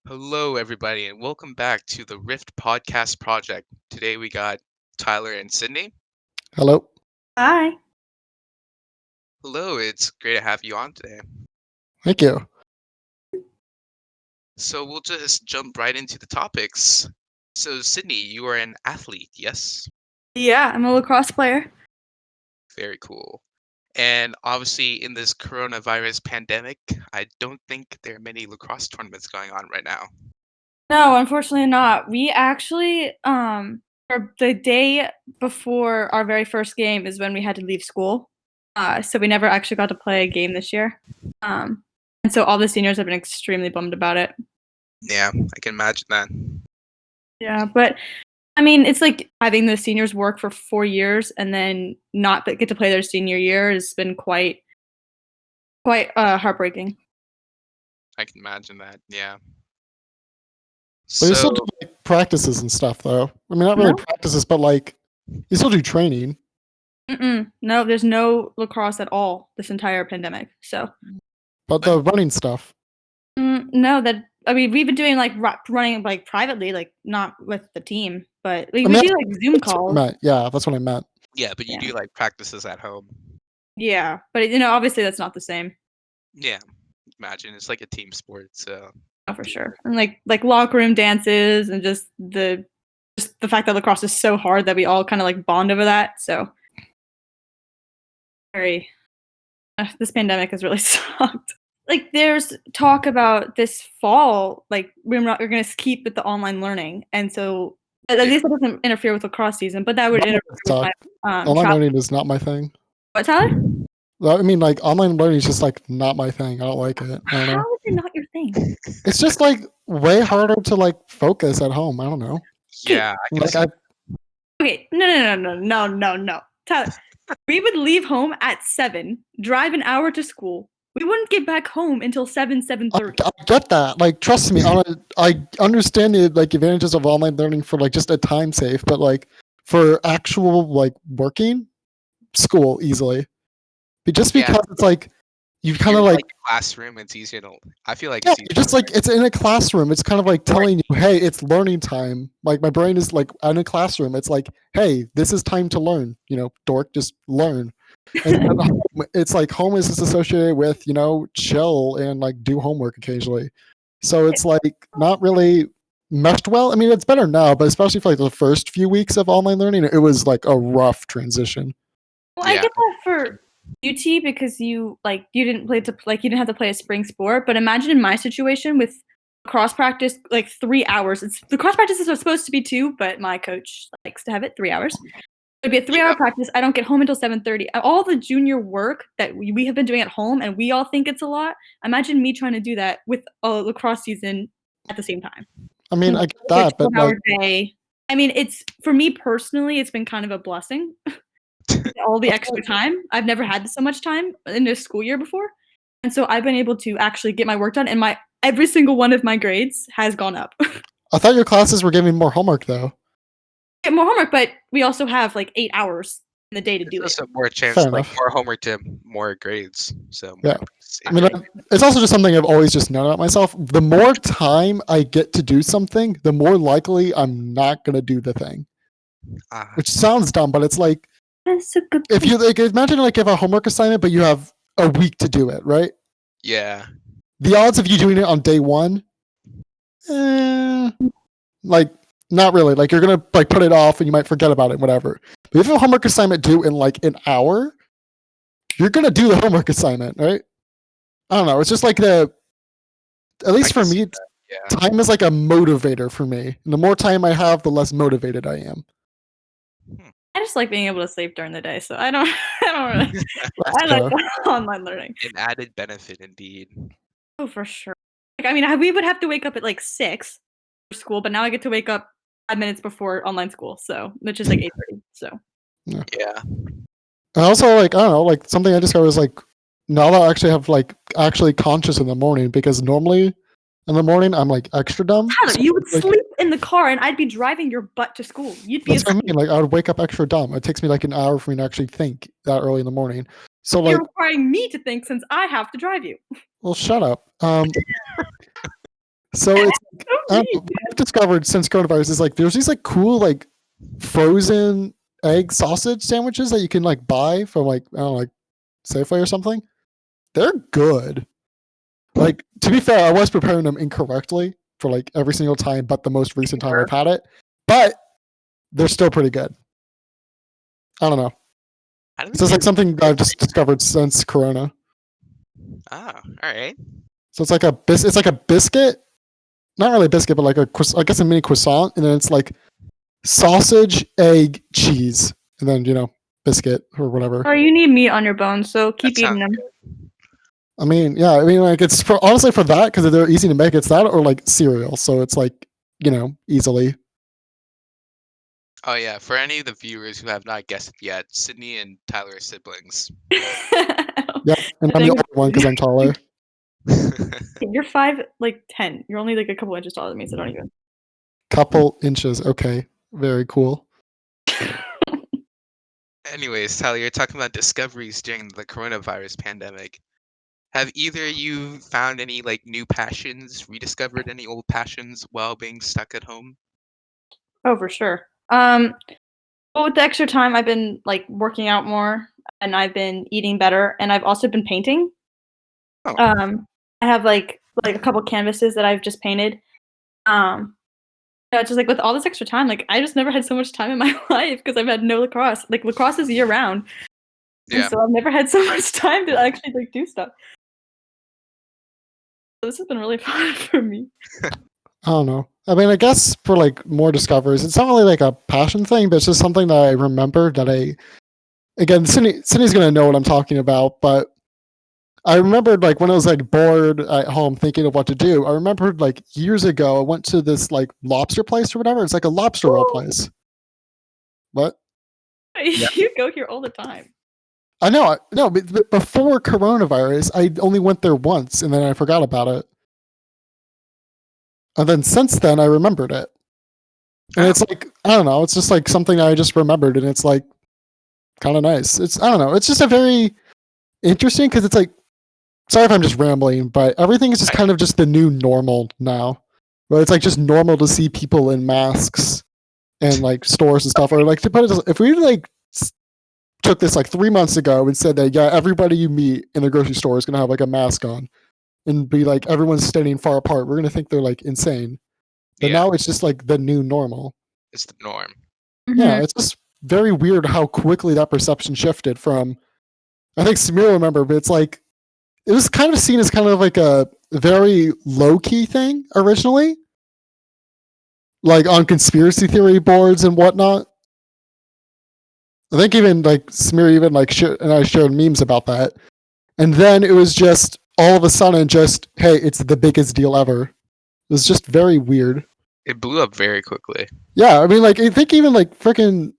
Hello, everybody, and welcome back to the Rift Podcast Project. Today we got Tyler and Sydney. Hello. Hi. Hello, it's great to have you on today. Thank you. So we'll just jump right into the topics. So, Sydney, you are an athlete, yes? Yeah, I'm a lacrosse player. Very cool. And obviously, in this coronavirus pandemic, I don't think there are many lacrosse tournaments going on right now. No, unfortunately not. We actually, for the day before our very first game is when we had to leave school. So we never actually got to play a game this year. And so all the seniors have been extremely bummed about it. Yeah, I can imagine that. Yeah, but I mean, it's like having the seniors work for 4 years and then not get to play their senior year has been quite heartbreaking. I can imagine that, yeah. But you still So, do like practices and stuff, though. I mean, not really No. practices, but like you still do training. No, there's no lacrosse at all this entire pandemic. So But the running stuff. no, we've been doing like running like privately, like not with the team, but we do like Zoom calls. Yeah, that's what I meant. yeah, but you do like practices at home. Yeah, but obviously that's not the same. Yeah, imagine it's like a team sport, so Oh, for sure. And like locker room dances and just the fact that lacrosse is so hard that we all kind of like bond over that. So this pandemic has really sucked. Like there's talk about this fall, like we're going to keep with the online learning, and so at least it doesn't interfere with lacrosse season, but that would interfere with my online learning is not my thing. What, Tyler? I mean, like online learning is just like not my thing. I don't like it. I don't know. How is it not your thing? It's just like way harder to like focus at home. I don't know. yeah. Okay, no, Tyler, we would leave home at 7, drive an hour to school. We wouldn't get back home until 7:30. I get that. Like, trust me, I understand the like advantages of online learning for like just a time safe, but like for actual like working, school easily. But just because it's like you kind of like classroom, it's easier to. I feel like it's just like it's in a classroom. It's kind of like telling you, hey, it's learning time. Like my brain is like in a classroom. It's like, hey, this is time to learn. Dork, just learn. And it's like home is just associated with chill and like do homework occasionally. So it's like not really meshed well. I mean, it's better now, but especially for like the first few weeks of online learning, it was like a rough transition. Well, I get that for UT because you didn't have to play a spring sport, but imagine in my situation with cross practice like 3 hours. The cross practices are supposed to be 2, but my coach likes to have it 3 hours. It'd be a 3-hour practice. I don't get home until 7:30. All the junior work that we have been doing at home, and we all think it's a lot. Imagine me trying to do that with a lacrosse season at the same time. I mean, I get that, but like, day. I mean, for me personally, it's been kind of a blessing. All the extra time. I've never had so much time in a school year before, and so I've been able to actually get my work done, and every single one of my grades has gone up. I thought your classes were giving more homework though. Get more homework, but we also have like 8 hours in the day to do it. More chance, like more homework to more grades. So yeah, I mean, it's also just something I've always just known about myself. The more time I get to do something, the more likely I'm not gonna do the thing. Which sounds dumb, but it's like that's a good. If you like, imagine like you have a homework assignment, but you have a week to do it, right? Yeah. The odds of you doing it on day one, like not really. Like you're gonna like put it off and you might forget about it, whatever. But if you have a homework assignment due in like an hour, you're gonna do the homework assignment, right? I don't know. It's just like at least for me, time is like a motivator for me. And the more time I have, the less motivated I am. I just like being able to sleep during the day, so I don't really. I like online learning. An added benefit, indeed. Oh, for sure. Like, I mean, we would have to wake up at like 6 for school, but now I get to wake up 5 minutes before online school, which is like 8:30. So. Yeah. And also, like I don't know, like something I discovered is like now that I actually have like actually conscious in the morning, because normally in the morning I'm like extra dumb. Tyler, you would sleep in the car and I'd be driving your butt to school. You'd be. That's what I mean. Like I would wake up extra dumb. It takes me like an hour for me to actually think that early in the morning. So like you're requiring me to think since I have to drive you. Well, shut up. So it's like, I don't know, what I've discovered since coronavirus is like there's these like cool like frozen egg sausage sandwiches that you can like buy from like I don't know, like Safeway or something. They're good. Like to be fair, I was preparing them incorrectly for like every single time, but the most recent time I've had it. But they're still pretty good. I don't know. I don't So it's think like something I've just discovered since Corona. Oh, all right. So it's like it's like a biscuit, not really a biscuit, but like I guess a mini croissant, and then it's like sausage, egg, cheese, and then biscuit or whatever. Or you need meat on your bones, so keep That eating sounds them. I mean, yeah, I mean, like it's honestly for that because they're easy to make. It's that or like cereal, so it's like easily. Oh yeah, for any of the viewers who have not guessed it yet, Sydney and Tyler are siblings. Yeah, and I'm the older one because I'm taller. You're 5'10". You're only like a couple inches taller than me, so don't even. Couple inches. Okay, very cool. Anyways, Tyler, you're talking about discoveries during the coronavirus pandemic. Have either of you found any like new passions, rediscovered any old passions while being stuck at home? Oh, for sure. Well, with the extra time, I've been like working out more, and I've been eating better, and I've also been painting. Oh. I have like a couple canvases that I've just painted. Just like with all this extra time, like I just never had so much time in my life because I've had no lacrosse. Like lacrosse is year round, Yeah. and so I've never had so much time to actually like do stuff. So this has been really fun for me. I don't know. I mean, I guess for like more discoveries, it's not really like a passion thing, but it's just something that I remember that again, Sydney's gonna know what I'm talking about, but I remembered like when I was like bored at home thinking of what to do. I remembered like years ago I went to this like lobster place or whatever. It's like a lobster roll place. What? You go here all the time. I know. No, but before coronavirus, I only went there once and then I forgot about it. And then since then, I remembered it. And it's like, I don't know, it's just like something I just remembered and it's like kind of nice. I don't know, it's just a very interesting because it's like, sorry if I'm just rambling, but everything is just kind of just the new normal now. Where it's like just normal to see people in masks and like stores and stuff. Or like to put it, if we like took this like 3 months ago and said that, yeah, everybody you meet in the grocery store is going to have like a mask on and be like, everyone's standing far apart, we're going to think they're like insane. But now it's just like the new normal. It's the norm. Yeah, it's just very weird how quickly that perception shifted from, I think Samir will remember, but it's like, it was kind of seen as kind of like a very low-key thing originally. Like on conspiracy theory boards and whatnot. I think even like Samir even like and I shared memes about that. And then it was just all of a sudden just, hey, it's the biggest deal ever. It was just very weird. It blew up very quickly. Yeah, I mean, like, I think even like freaking,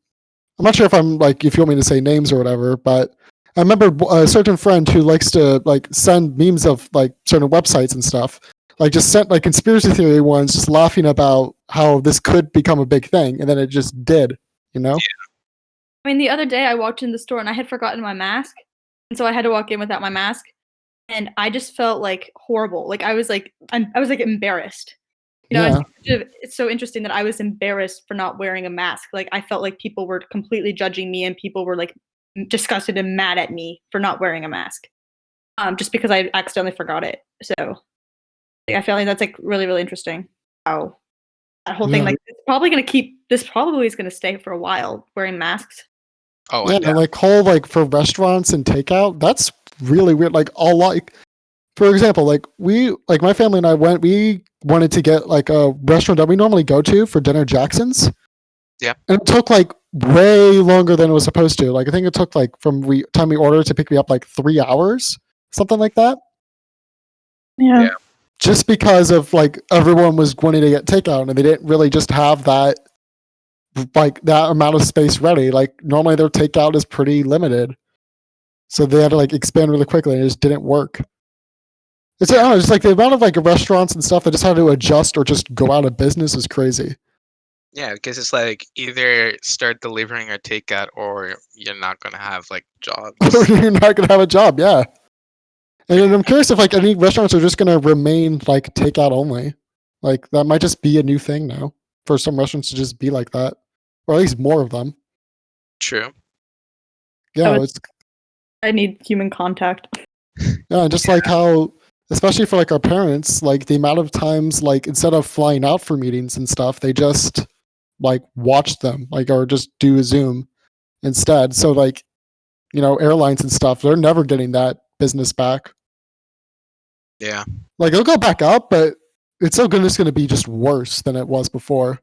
I'm not sure if I'm like, if you want me to say names or whatever, but I remember a certain friend who likes to like send memes of like certain websites and stuff, like just sent like conspiracy theory ones, just laughing about how this could become a big thing, and then it just did, Yeah. I mean, the other day I walked in the store and I had forgotten my mask, and so I had to walk in without my mask, and I just felt like horrible. Like I was like embarrassed. It's so interesting that I was embarrassed for not wearing a mask. Like I felt like people were completely judging me and people were like disgusted and mad at me for not wearing a mask. Just because I accidentally forgot it. So I feel like that's like really, really interesting. How that whole thing, like this probably is gonna stay for a while, wearing masks. Oh, yeah, and like whole like for restaurants and takeout, that's really weird. Like a lot, for example, like my family and I we wanted to get like a restaurant that we normally go to for dinner, Jackson's. Yeah. And it took like way longer than it was supposed to. Like I think it took like from time we ordered to pick me up like 3 hours, something like that. Yeah. Just because of like everyone was wanting to get takeout and they didn't really just have that like that amount of space ready. Like normally their takeout is pretty limited. So they had to like expand really quickly and it just didn't work. It's I don't know, just like the amount of like restaurants and stuff that just had to adjust or just go out of business is crazy. Yeah, because it's like either start delivering or takeout, or you're not gonna have like jobs. You're not gonna have a job, yeah. And I'm curious if like any restaurants are just gonna remain like takeout only. Like that might just be a new thing now for some restaurants to just be like that, or at least more of them. True. Yeah, I need human contact. yeah, just like how, especially for like our parents, like the amount of times, like instead of flying out for meetings and stuff, they just like watch them, like or just do a Zoom instead. So like, airlines and stuff, they're never getting that business back. Yeah. Like it'll go back up, but it's still just going to be just worse than it was before.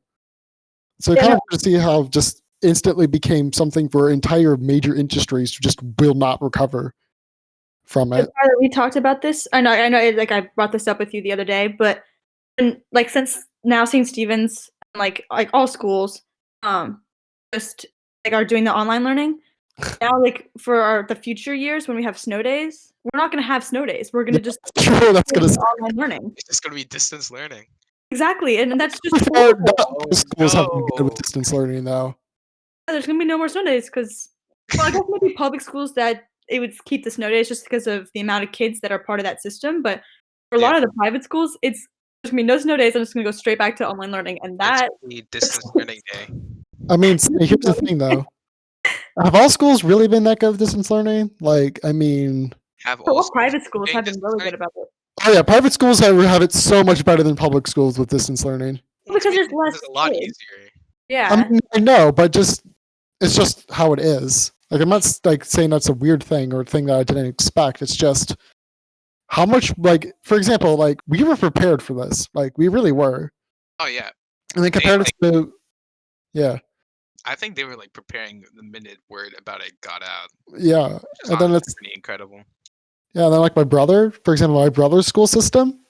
So kind of to see how just instantly became something for entire major industries who just will not recover from it. We talked about this. I know. Like I brought this up with you the other day, but like since now St. Stephen's, like all schools, just like are doing the online learning. Now, like for the future years when we have snow days, we're not going to have snow days. We're going to just that's going to online learning. It's just going to be distance learning. Exactly, and that's just schools have been good with distance learning though. There's going to be no more snow days because, well, I guess maybe public schools that it would keep the snow days just because of the amount of kids that are part of that system. But for a lot of the private schools, there's going to be no snow days. I'm just going to go straight back to online learning, and that distance learning day. I mean, here's the thing though. Have all schools really been that good with distance learning? Like, I mean, private schools have been really good about it. Oh yeah, private schools have it so much better than public schools with distance learning. Because there's less. It's a lot easier. Yeah. I mean, I know, but it's just how it is. Like, I'm not like saying that's a weird thing or a thing that I didn't expect. It's just how much, like, for example, like we were prepared for this. Like, we really were. Oh yeah. And then compared to, yeah. I think they were like preparing the minute word about it got out. Yeah, and then it's pretty incredible. Yeah, and then like my brother, for example, my brother's school system.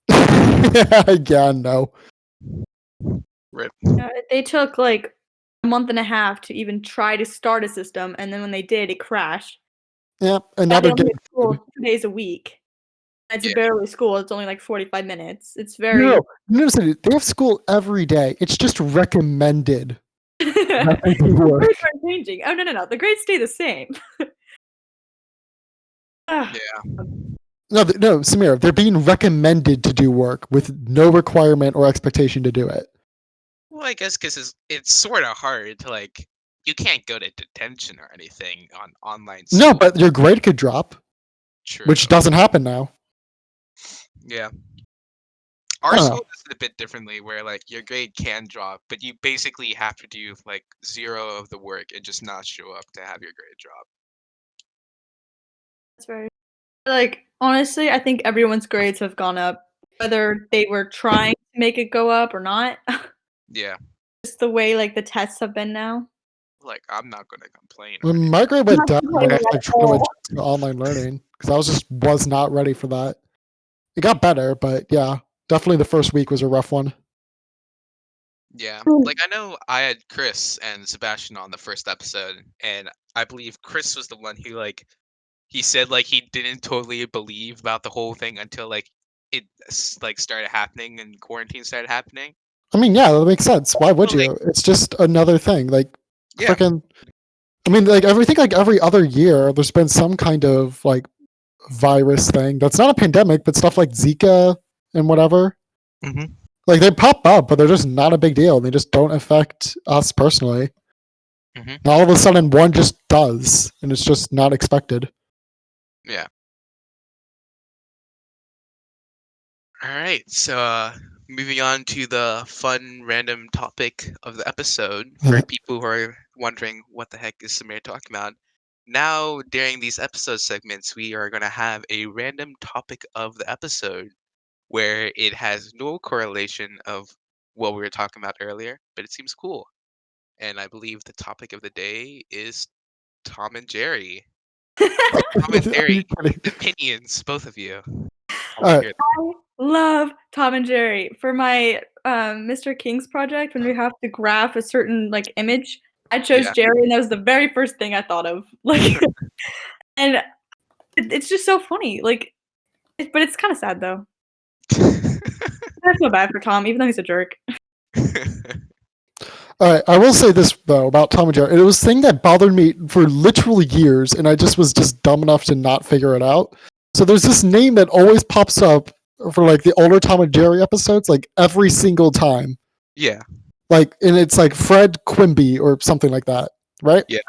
Yeah, no. Rip. They took like a month and a half to even try to start a system, and then when they did, it crashed. Yeah, and now they're getting school 2 days a week. It's barely school. It's only like 45 minutes. It's very. No, they have school every day. It's just recommended. Grades aren't changing. Oh no! The grades stay the same. Yeah. No, Samir, they're being recommended to do work with no requirement or expectation to do it. Well, I guess because it's sort of hard to like. You can't go to detention or anything on online. No, but your grade could drop. True. Which doesn't happen now. Yeah. Our school does it a bit differently where like your grade can drop, but you basically have to do like 0 of the work and just not show up to have your grade drop. That's very like honestly, I think everyone's grades have gone up, whether they were trying to make it go up or not. Yeah. Just the way like the tests have been now. Like I'm not gonna complain. When my grade went down when I was like trying to adjust to online learning because I was not ready for that. It got better, but yeah, definitely the first week was a rough one. Yeah, like I know I had Chris and Sebastian on the first episode, and I believe Chris was the one who like he said like he didn't totally believe about the whole thing until like it like started happening and quarantine started happening. I mean, yeah, that makes sense. Why would you? It's just another thing. Like, freaking. I mean, like everything, like every other year, there's been some kind of like virus thing that's not a pandemic, but stuff like Zika and whatever. Mm-hmm. Like they pop up, but they're just not a big deal. They just don't affect us personally. Mm-hmm. And all of a sudden, one just does, and it's just not expected. Yeah. All right, so moving on to the fun random topic of the episode for people who are wondering what the heck is Samir talking about. Now, during these episode segments, we are going to have a random topic of the episode where it has no correlation of what we were talking about earlier, but it seems cool. And I believe the topic of the day is Tom and Jerry. Tom and Jerry, opinions, both of you. I love Tom and Jerry. For my Mr. King's project, when we have to graph a certain like image, I chose Jerry, and that was the very first thing I thought of. Like, and it's just so funny. Like, but it's kind of sad though. I feel bad for Tom, even though he's a jerk. All right, I will say this though about Tom and Jerry. It was a thing that bothered me for literally years, and I was just dumb enough to not figure it out. So there's this name that always pops up for like the older Tom and Jerry episodes, like every single time. Yeah. Like, and it's like Fred Quimby or something like that, right? Yeah.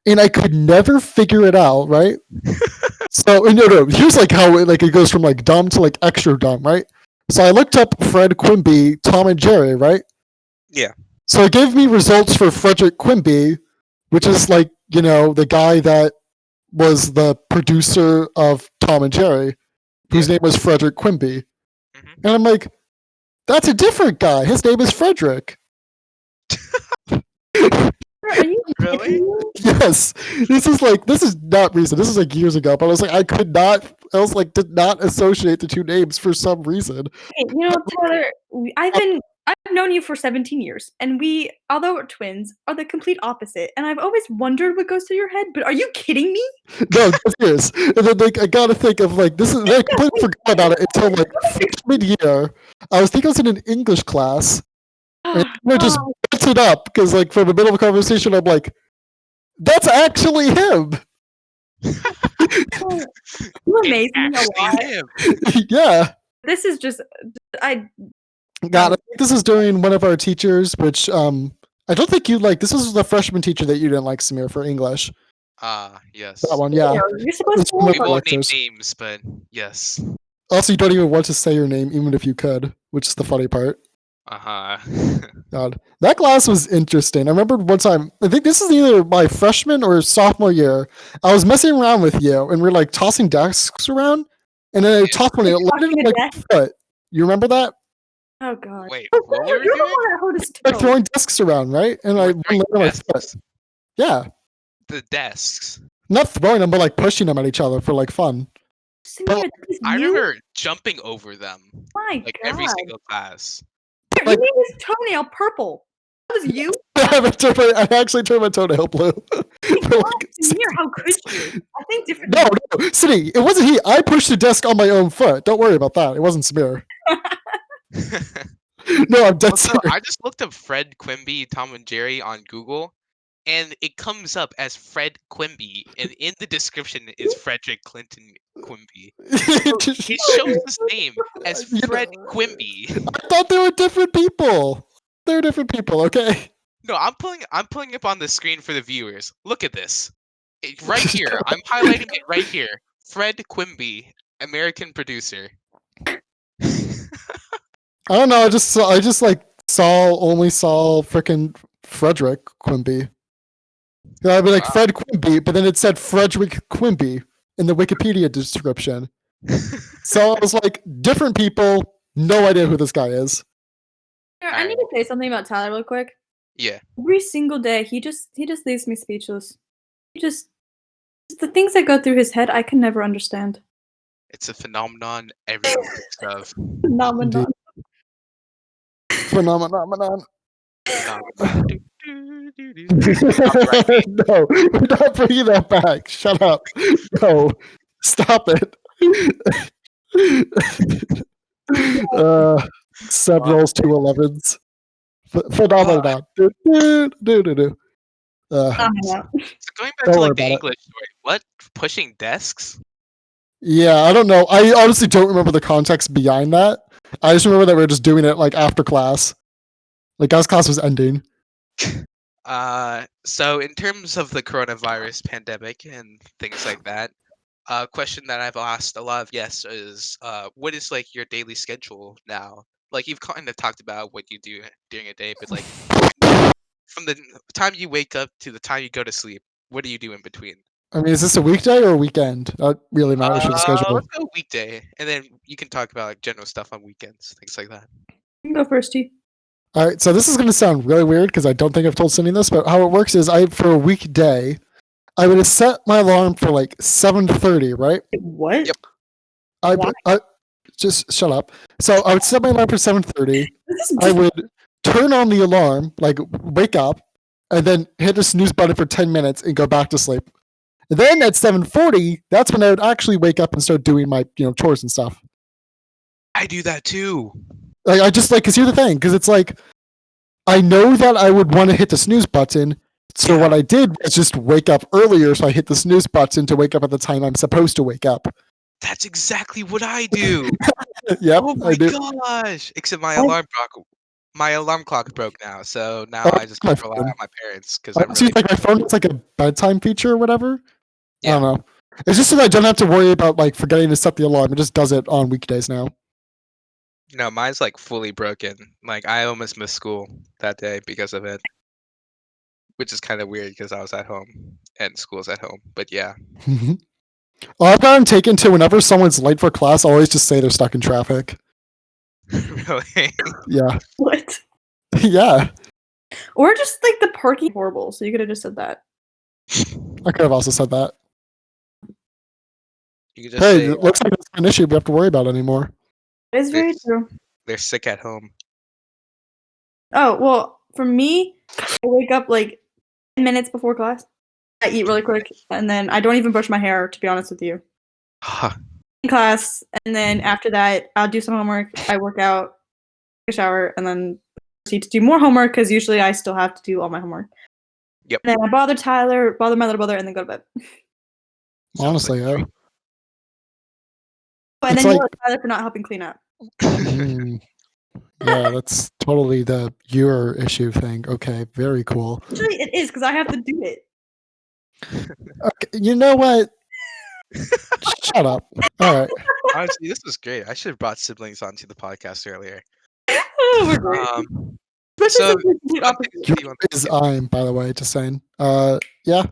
And I could never figure it out, right? So no, here's like how it goes from like dumb to like extra dumb, right? So I looked up Fred Quimby, Tom and Jerry, right? Yeah. So it gave me results for Frederick Quimby, which is like, the guy that was the producer of Tom and Jerry, whose name was Frederick Quimby. Mhm. And I'm like, that's a different guy. His name is Frederick. Are you Really? kidding me? Yes. This is not recent. This is like years ago, but I was like, did not associate the two names for some reason. Okay, Tyler, I've known you for 17 years, and we, although we're twins, are the complete opposite. And I've always wondered what goes through your head, but are you kidding me? No, that's serious. And then like I gotta think of like this is I completely forgot about it until like freshman year. I was in an English class. And I just Oh, built it up because like from the middle of a conversation, I'm like, that's actually him. you amaze me a lot. Actually, him. Yeah. This is just, I God, I think this is during one of our teachers, which I don't think you like. This was the freshman teacher that you didn't like, Samir, for English. Yes. That one, yeah. You're supposed It's to one of We our won't name lectures. names, but yes. Also, you don't even want to say your name, even if you could, which is the funny part. God, that class was interesting. I remember one time, I think this is either my freshman or sophomore year. I was messing around with you, and we're like tossing desks around, and then I tossed one, and it landed on my foot. You remember that? Oh god. Wait, Oh, what were you're we the doing? one that hurt his Like toe. throwing desks around, right? And I We're one throwing landed on my foot. desks. Yeah, The desks. not throwing them, but like pushing them at each other for like fun. Samir, that is I you? remember jumping over them, My like god. every single class. You like- made his toenail purple. That was you? I actually turned my toenail blue. For, like, Samir, how could you? I think different. no, City, it wasn't he. I pushed the desk on my own foot. Don't worry about that. It wasn't Samir. No, I'm dead Also, serious. I just looked up Fred Quimby, Tom and Jerry on Google, and it comes up as Fred Quimby, and in the description is Frederick Clinton Quimby. It shows his name as You know, Fred Quimby. I thought they were different people. They're different people, okay? No, I'm pulling up on the screen for the viewers. Look at this. Right here. I'm highlighting it right here. Fred Quimby, American producer. I don't know. I just only saw freaking Frederick Quimby. Yeah, I'd be like Wow. Fred Quimby, but then it said Frederick Quimby in the Wikipedia description. So I was like, different people, no idea who this guy is. I need to say something about Tyler real quick. Yeah. Every single day, he just leaves me speechless. The things that go through his head, I can never understand. It's a phenomenon everyone thinks of. Phenomenon. Phenomenon. Phenomenon. No, we're not bringing that back. Shut up. No, stop it. Sub rolls 211s. Phenomenon. Phenomenon. So going back Don't to worry like the about it. English story, what pushing desks? Yeah, I don't know. I honestly don't remember the context behind that. I just remember that we were just doing it like after class. Like as class was ending. So in terms of the coronavirus pandemic and things like that, a question that I've asked a lot of guests is, what is like your daily schedule now? Like you've kind of talked about what you do during a day, but like from the time you wake up to the time you go to sleep, what do you do in between? I mean, is this a weekday or a weekend? That really matters for the schedule. Let's go weekday, and then you can talk about like general stuff on weekends, things like that. You can go first, T. All right, so this is going to sound really weird because I don't think I've told Cindy this, but how it works is for a weekday, I would set my alarm for like 7:30, right? What? Yep. I just shut up. So I would set my alarm for 7:30. This is I would turn on the alarm, like wake up, and then hit the snooze button for 10 minutes and go back to sleep. And then at 7:40, that's when I would actually wake up and start doing my chores and stuff. I do that too. Like I just because here's the thing, because it's like I know that I would want to hit the snooze button. So what I did was just wake up earlier, so I hit the snooze button to wake up at the time I'm supposed to wake up. That's exactly what I do. Yep, Oh I my do. gosh! Except I- my alarm clock broke now, so now Oh, I just my have to rely phone. on my parents because I I'm just use really like my phone. It's like a bedtime feature or whatever. I yeah. don't know. It's just so that I don't have to worry about like forgetting to set the alarm. It just does it on weekdays now. No, mine's like fully broken. Like I almost missed school that day because of it, which is kind of weird because I was at home and school's at home. But yeah, I've gotten taken to whenever someone's late for class, I always just say they're stuck in traffic. really. Yeah. What? Yeah. Or just like the parking horrible. So you could have just said that. I could have also said that. You could just Hey, say it looks like it's not an issue we have to worry about anymore. It is very they're, true. they're sick at home. Oh, well, for me, I wake up like 10 minutes before class. I eat really quick, and then I don't even brush my hair, to be honest with you. In class, and then after that, I'll do some homework. I work out, take a shower, and then proceed to do more homework because usually I still have to do all my homework. Yep. And then I bother Tyler, bother my little brother, and then go to bed. Sounds Honestly, yeah. Oh, and It's then yell like, at Tyler for not helping clean up. mm, yeah, that's totally the your issue thing. Okay, very cool. Actually, it is because I have to do it. Okay, you know what? Shut up. All right. Honestly, this was great. I should have brought siblings onto the podcast earlier. Oh, we're great. So Especially since we're complete fun opposites. things Your that you want is to I'm, by the way, just saying. Yeah.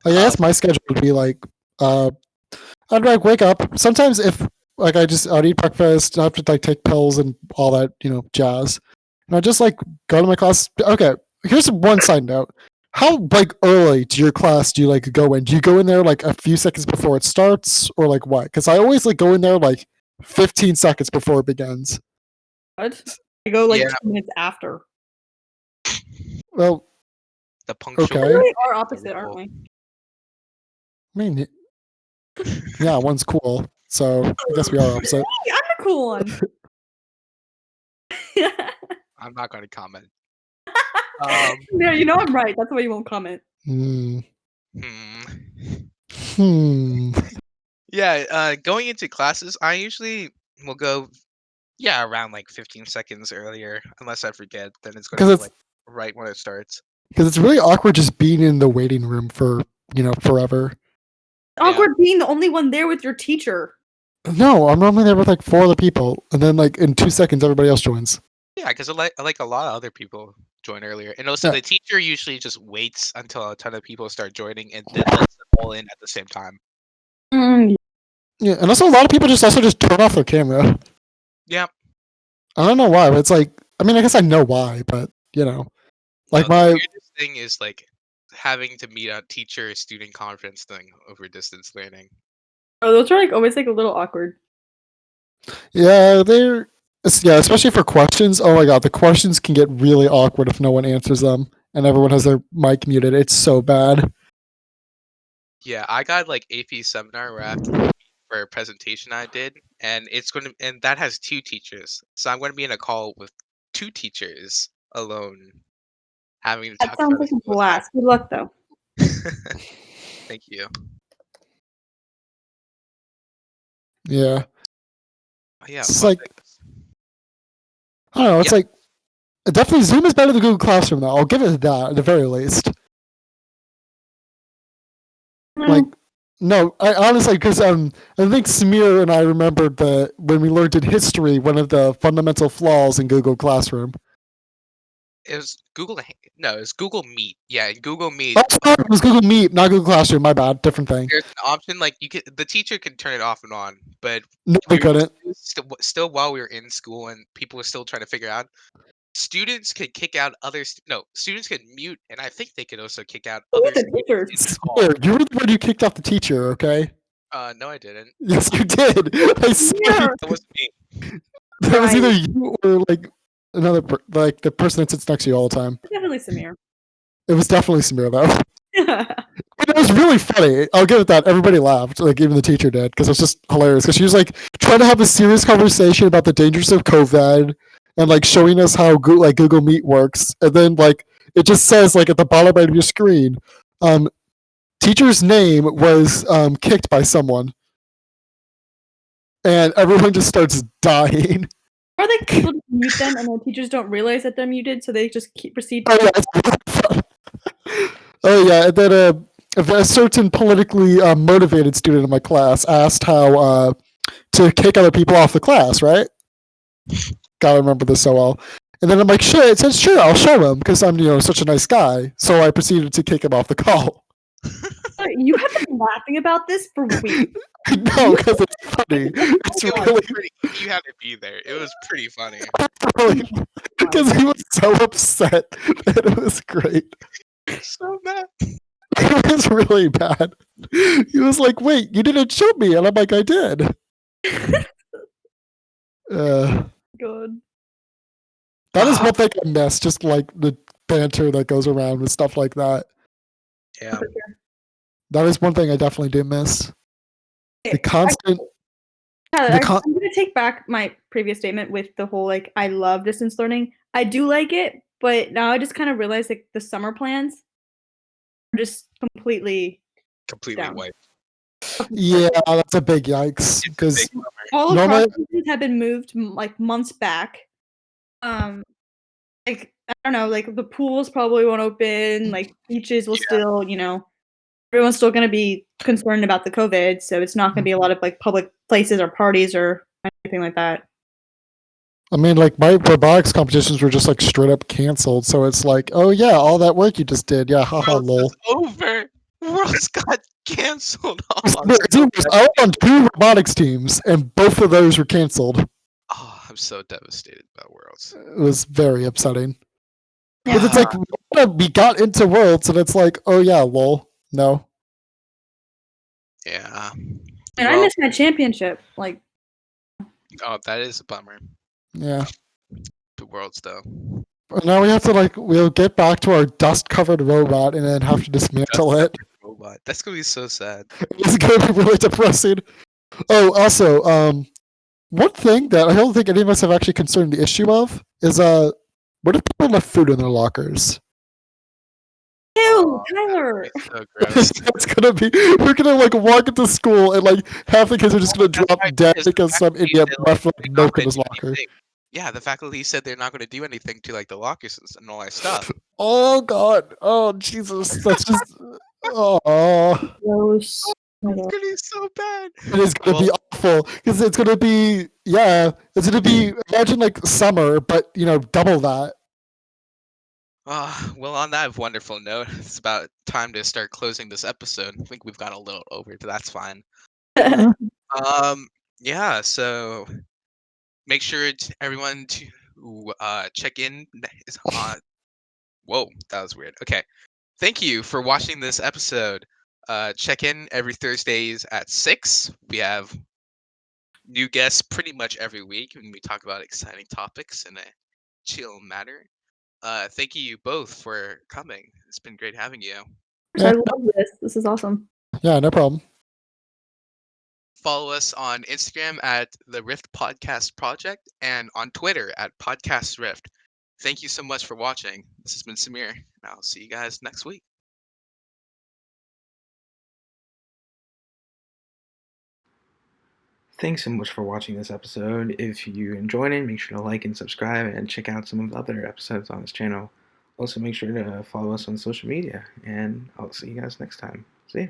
I do. guess my schedule would be like, I'd like wake up. Sometimes if like I'd eat breakfast, I have to like take pills and all that, jazz. And I just like go to my class. Okay, here's one side note. How like early to your class do you like go in? Do you go in there like a few seconds before it starts, or like what? Because I always like go in there like 15 seconds before it begins. What? I go like Yeah. 2 minutes after. Well, The punctual. okay. We are opposite, aren't we? I mean, yeah, one's cool, so I guess we are opposite. Hey, I'm the cool one. I'm not going to comment. No, you know I'm right. That's why you won't comment. Hmm. Hmm. Hmm. Yeah, going into classes, I usually will go, around like 15 seconds earlier, unless I forget. Then it's going to 'Cause be it's- like right when it starts. Because it's really awkward just being in the waiting room for forever. Yeah. Awkward being the only one there with your teacher. No, I'm normally there with like 4 other people, and then like in 2 seconds everybody else joins. Yeah, because I like a lot of other people join earlier, and also Yeah. the teacher usually just waits until a ton of people start joining, and then lets them all in at the same time. Yeah, and also a lot of people just turn off their camera. Yeah. I don't know why, but it's like I mean I guess I know why, but like No, my the weirdest thing is like having to meet a teacher-student conference thing over distance learning. Oh, those are like always like a little awkward. yeah especially for questions. Oh my god, the questions can get really awkward if no one answers them and everyone has their mic muted. It's so bad. Yeah, I got like AP seminar where I have to meet for a presentation I did, and and that has 2 teachers. So I'm going to be in a call with 2 teachers alone, having to That talk sounds about like this a blast. Good luck though. Thank you. Yeah. Oh, yeah, It's fun like things. I don't know. It's Yeah. like definitely Zoom is better than Google Classroom though. I'll give it that at the very least. Like no, I honestly because I think Samir and I remembered that when we learned in history one of the fundamental flaws in Google Classroom. It was no, it was Google Meet. Yeah, in Google Meet, Oh, sorry, it was Google Meet, not Google Classroom. My bad, different thing. there's an option like the teacher can turn it off and on, but No, they couldn't. still while we were in school and people were still trying to figure out, students could kick out students could mute, and I think they could also kick out Oh, other the students teachers. in the call. Samir, you were the one who kicked off the teacher. Okay. No, I didn't. Yes, you did. I swear. That was me. That was Right. either you or like another like the person that sits next to you all the time. Definitely Samir. It was definitely Samir though. But it was really funny. I'll give it that. Everybody laughed, like even the teacher did, because it was just hilarious. Because she was like trying to have a serious conversation about the dangers of COVID and like showing us how Google Meet works, and then like it just says like at the bottom right of your screen, teacher's name was kicked by someone. and everyone just starts dying. Or like people just mute them and the teachers don't realize that they're muted, so they just proceed Oh to yeah, it's really fun. Oh yeah, and then a certain politically motivated student in my class asked how to kick other people off the class, right? Gotta remember this so well. And then I'm like, sure. It says, sure, I'll show him because I'm, such a nice guy. So I proceeded to kick him off the call. You have been laughing about this for weeks. No, because it's funny. It's It was really, pretty, you had to be there. It was pretty funny. because he was so upset that it was great. So bad. It was really bad. He was like, wait, you didn't show me. And I'm like, I did. God. That is one thing I miss, just like the banter that goes around with stuff like that. Yeah. That is one thing I definitely do miss. The constant. Tyler, The con- I'm gonna take back my previous statement with the whole like I love distance learning. I do like it, but now I just kind of realize like the summer plans are just completely down. Wiped. Yeah, that's a big yikes because all of normally- cross have been moved like months back. Like I don't know, like the pools probably won't open. Like beaches will still, everyone's still going to be concerned about the COVID, so it's not going to be a lot of like public places or parties or anything like that. I mean, like my robotics competitions were just like straight up canceled. So it's like, oh yeah, all that work you just did, yeah, haha, lol. It's over. Worlds got canceled. I was on 2 robotics teams, and both of those were canceled. Oh, I'm so devastated about Worlds. It was very upsetting. Yeah. Because it's like we got into Worlds, and it's like, oh yeah, lol, no. Yeah. And I missed my championship. Like, oh, that is a bummer. Yeah. The Worlds though. Now we have to we'll get back to our dust-covered robot and then have to dismantle it. Robot. That's gonna be so sad. It's gonna be really depressing. Oh, also, one thing that I don't think any of us have actually concerned the issue of is what if people left food in their lockers? ew, Tyler. So gross. That's gonna be. We're gonna walk into school and half the kids are just gonna drop dead because some idiot left milk in his locker. Yeah, the faculty said they're not going to do anything to the lockers and all that stuff. Oh God! Oh Jesus! That's just. Oh. Gross. It's gonna be so bad. It is gonna be awful because it's gonna be it's gonna be imagine summer but double that. Well, on that wonderful note, it's about time to start closing this episode. I think we've got a little over, but that's fine. Yeah, so make sure everyone to check in. Whoa, that was weird. Okay, thank you for watching this episode. Check in every Thursdays at 6. We have new guests pretty much every week when we talk about exciting topics in a chill manner. Thank you both for coming. It's been great having you. I love this. This is awesome. Yeah, no problem. Follow us on Instagram at the Rift Podcast Project and on Twitter at Podcast Rift. Thank you so much for watching. This has been Samir, and I'll see you guys next week. Thanks so much for watching this episode. If you enjoyed it, make sure to like and subscribe and check out some of the other episodes on this channel. Also, make sure to follow us on social media, and I'll see you guys next time. See ya.